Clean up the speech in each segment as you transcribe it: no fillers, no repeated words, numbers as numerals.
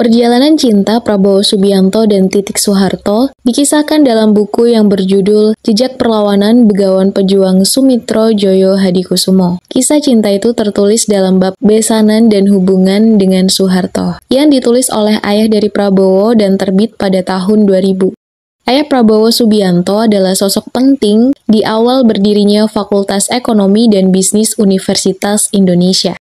Perjalanan cinta Prabowo Subianto dan Titik Soeharto dikisahkan dalam buku yang berjudul Jejak Perlawanan Begawan Pejuang Sumitro Joyo Hadikusumo. Kisah cinta itu tertulis dalam bab besanan dan hubungan dengan Soeharto, yang ditulis oleh ayah dari Prabowo dan terbit pada tahun 2000. Ayah Prabowo Subianto adalah sosok penting di awal berdirinya Fakultas Ekonomi dan Bisnis Universitas Indonesia.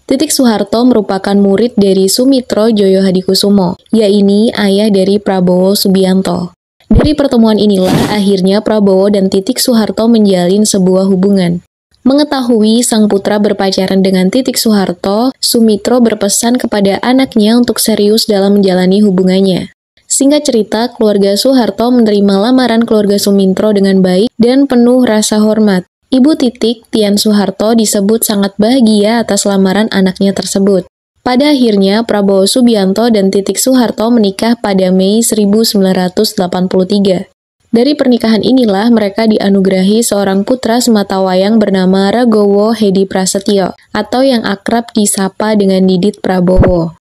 Titik Soeharto merupakan murid dari Sumitro Joyo Hadikusumo, yaitu ayah dari Prabowo Subianto. Dari pertemuan inilah akhirnya Prabowo dan Titik Soeharto menjalin sebuah hubungan. Mengetahui sang putra berpacaran dengan Titik Soeharto, Sumitro berpesan kepada anaknya untuk serius dalam menjalani hubungannya. Singkat cerita, keluarga Soeharto menerima lamaran keluarga Sumitro dengan baik dan penuh rasa hormat. Ibu Titik, Tian Soeharto, disebut sangat bahagia atas lamaran anaknya tersebut. Pada akhirnya, Prabowo Subianto dan Titik Soeharto menikah pada Mei 1983. Dari pernikahan inilah mereka dianugerahi seorang putra sematawayang bernama Ragowo Hedi Prasetyo, atau yang akrab disapa dengan Didit Prabowo.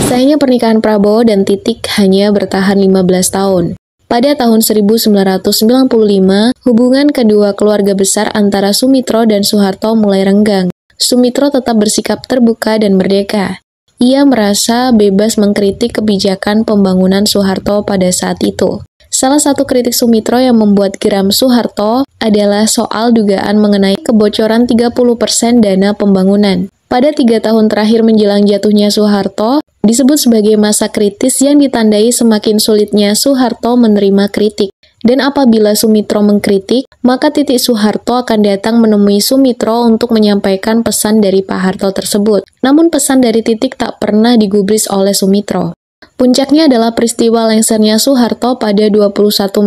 Sayangnya pernikahan Prabowo dan Titik hanya bertahan 15 tahun. Pada tahun 1995, hubungan kedua keluarga besar antara Sumitro dan Soeharto mulai renggang. Sumitro tetap bersikap terbuka dan merdeka. Ia merasa bebas mengkritik kebijakan pembangunan Soeharto pada saat itu. Salah satu kritik Sumitro yang membuat geram Soeharto adalah soal dugaan mengenai kebocoran 30% dana pembangunan. Pada 3 tahun terakhir menjelang jatuhnya Soeharto, disebut sebagai masa kritis yang ditandai semakin sulitnya Soeharto menerima kritik. Dan apabila Sumitro mengkritik, maka Titik Soeharto akan datang menemui Sumitro untuk menyampaikan pesan dari Pak Harto tersebut. Namun pesan dari Titik tak pernah digubris oleh Sumitro. Puncaknya adalah peristiwa lengsernya Soeharto pada 21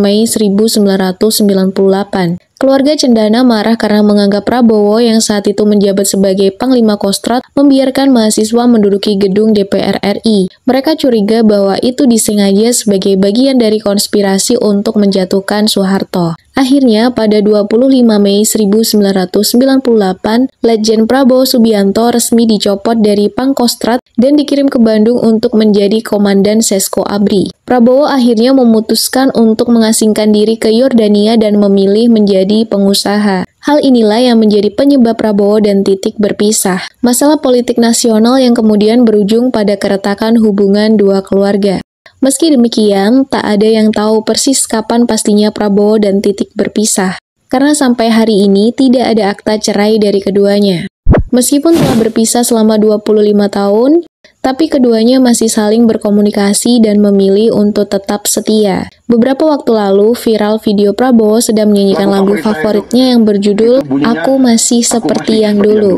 Mei 1998. Keluarga Cendana marah karena menganggap Prabowo yang saat itu menjabat sebagai Panglima Kostrad membiarkan mahasiswa menduduki gedung DPR RI. Mereka curiga bahwa itu disengaja sebagai bagian dari konspirasi untuk menjatuhkan Soeharto. Akhirnya, pada 25 Mei 1998, Letjen Prabowo Subianto resmi dicopot dari Pangkostrat dan dikirim ke Bandung untuk menjadi Komandan Sesko Abri. Prabowo akhirnya memutuskan untuk mengasingkan diri ke Yordania dan memilih menjadi pengusaha. Hal inilah yang menjadi penyebab Prabowo dan Titik berpisah. Masalah politik nasional yang kemudian berujung pada keretakan hubungan dua keluarga. Meski demikian, tak ada yang tahu persis kapan pastinya Prabowo dan Titik berpisah, karena sampai hari ini tidak ada akta cerai dari keduanya. Meskipun telah berpisah selama 25 tahun, tapi keduanya masih saling berkomunikasi dan memilih untuk tetap setia. Beberapa waktu lalu, viral video Prabowo sedang menyanyikan lagu favoritnya yang berjudul Aku Masih Seperti Yang Dulu.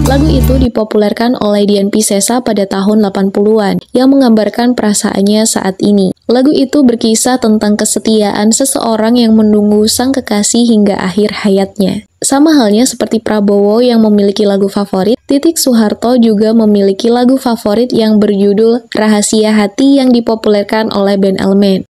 Lagu itu dipopulerkan oleh Dian Piscesa pada tahun 80-an, yang menggambarkan perasaannya saat ini. Lagu itu berkisah tentang kesetiaan seseorang yang menunggu sang kekasih hingga akhir hayatnya. Sama halnya seperti Prabowo yang memiliki lagu favorit, Titik Soeharto juga memiliki lagu favorit yang berjudul Rahasia Hati yang dipopulerkan oleh band Elemen.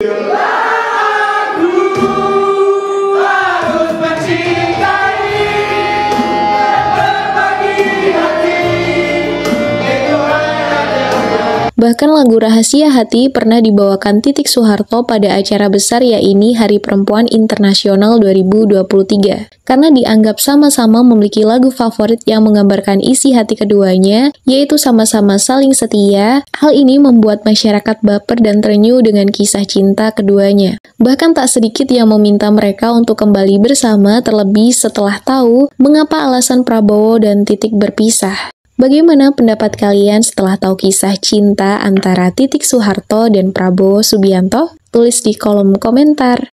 Bahkan lagu Rahasia Hati pernah dibawakan Titik Soeharto pada acara besar yaitu Hari Perempuan Internasional 2023. Karena dianggap sama-sama memiliki lagu favorit yang menggambarkan isi hati keduanya, yaitu sama-sama saling setia, hal ini membuat masyarakat baper dan terenyuh dengan kisah cinta keduanya. Bahkan tak sedikit yang meminta mereka untuk kembali bersama terlebih setelah tahu mengapa alasan Prabowo dan Titik berpisah. Bagaimana pendapat kalian setelah tahu kisah cinta antara Titik Soeharto dan Prabowo Subianto? Tulis di kolom komentar.